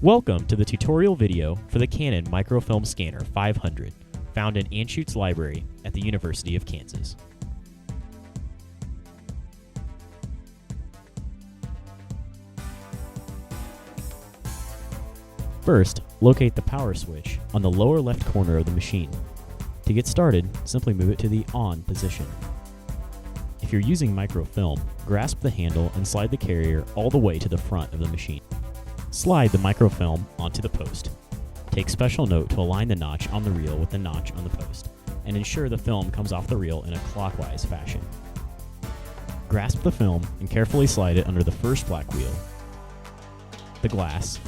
Welcome to the tutorial video for the Canon Microfilm Scanner 500, found in Anschutz's library at the University of Kansas. First, locate the power switch on the lower left corner of the machine. To get started, simply move it to the on position. If you're using microfilm, grasp the handle and slide the carrier all the way to the front of the machine. Slide the microfilm onto the post. Take special note to align the notch on the reel with the notch on the post, and ensure the film comes off the reel in a clockwise fashion. Grasp the film and carefully slide it under the first black wheel, the glass,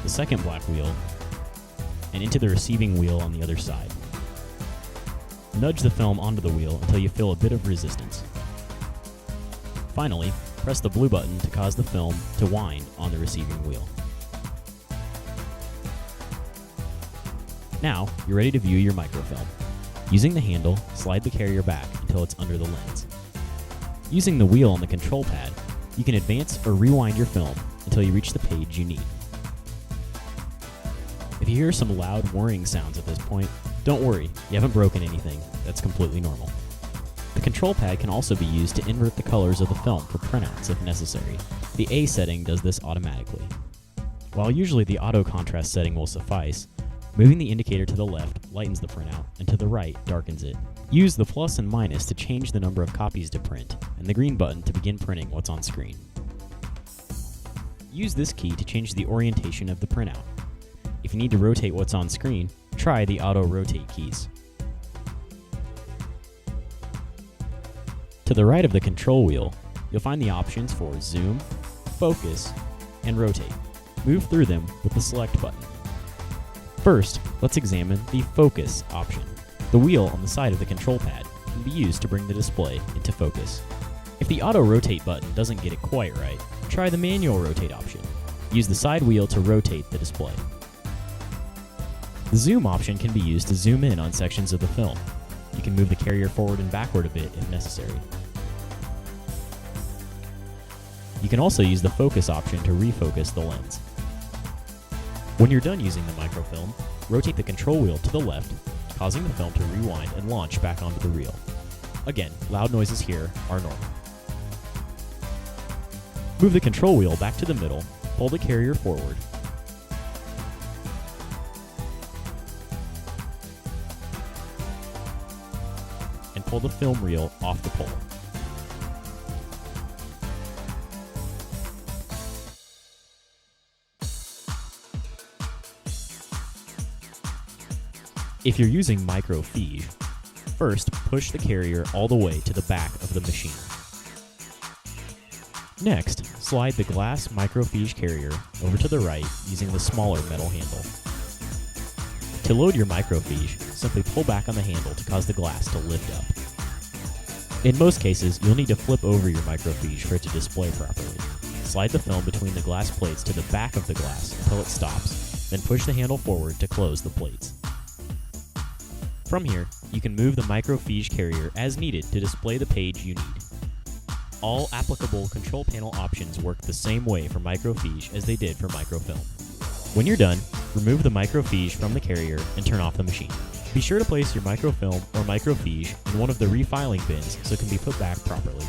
the second black wheel, and into the receiving wheel on the other side. Nudge the film onto the wheel until you feel a bit of resistance. Finally, press the blue button to cause the film to wind on the receiving wheel. Now, you're ready to view your microfilm. Using the handle, slide the carrier back until it's under the lens. Using the wheel on the control pad, you can advance or rewind your film until you reach the page you need. If you hear some loud whirring sounds at this point, don't worry, you haven't broken anything. That's completely normal. The control pad can also be used to invert the colors of the film for printouts if necessary. The A setting does this automatically. While usually the auto contrast setting will suffice, moving the indicator to the left lightens the printout and to the right darkens it. Use the plus and minus to change the number of copies to print, and the green button to begin printing what's on screen. Use this key to change the orientation of the printout. If you need to rotate what's on screen, try the auto rotate keys. To the right of the control wheel, you'll find the options for zoom, focus, and rotate. Move through them with the select button. First, let's examine the focus option. The wheel on the side of the control pad can be used to bring the display into focus. If the auto rotate button doesn't get it quite right, try the manual rotate option. Use the side wheel to rotate the display. The zoom option can be used to zoom in on sections of the film. You can move the carrier forward and backward a bit if necessary. You can also use the focus option to refocus the lens. When you're done using the microfilm, rotate the control wheel to the left, causing the film to rewind and launch back onto the reel. Again, loud noises here are normal. Move the control wheel back to the middle, pull the carrier forward, and pull the film reel off the pole. If you're using microfiche, first push the carrier all the way to the back of the machine. Next, slide the glass microfiche carrier over to the right using the smaller metal handle. To load your microfiche, simply pull back on the handle to cause the glass to lift up. In most cases, you'll need to flip over your microfiche for it to display properly. Slide the film between the glass plates to the back of the glass until it stops, then push the handle forward to close the plates. From here, you can move the microfiche carrier as needed to display the page you need. All applicable control panel options work the same way for microfiche as they did for microfilm. When you're done, remove the microfiche from the carrier and turn off the machine. Be sure to place your microfilm or microfiche in one of the refiling bins so it can be put back properly.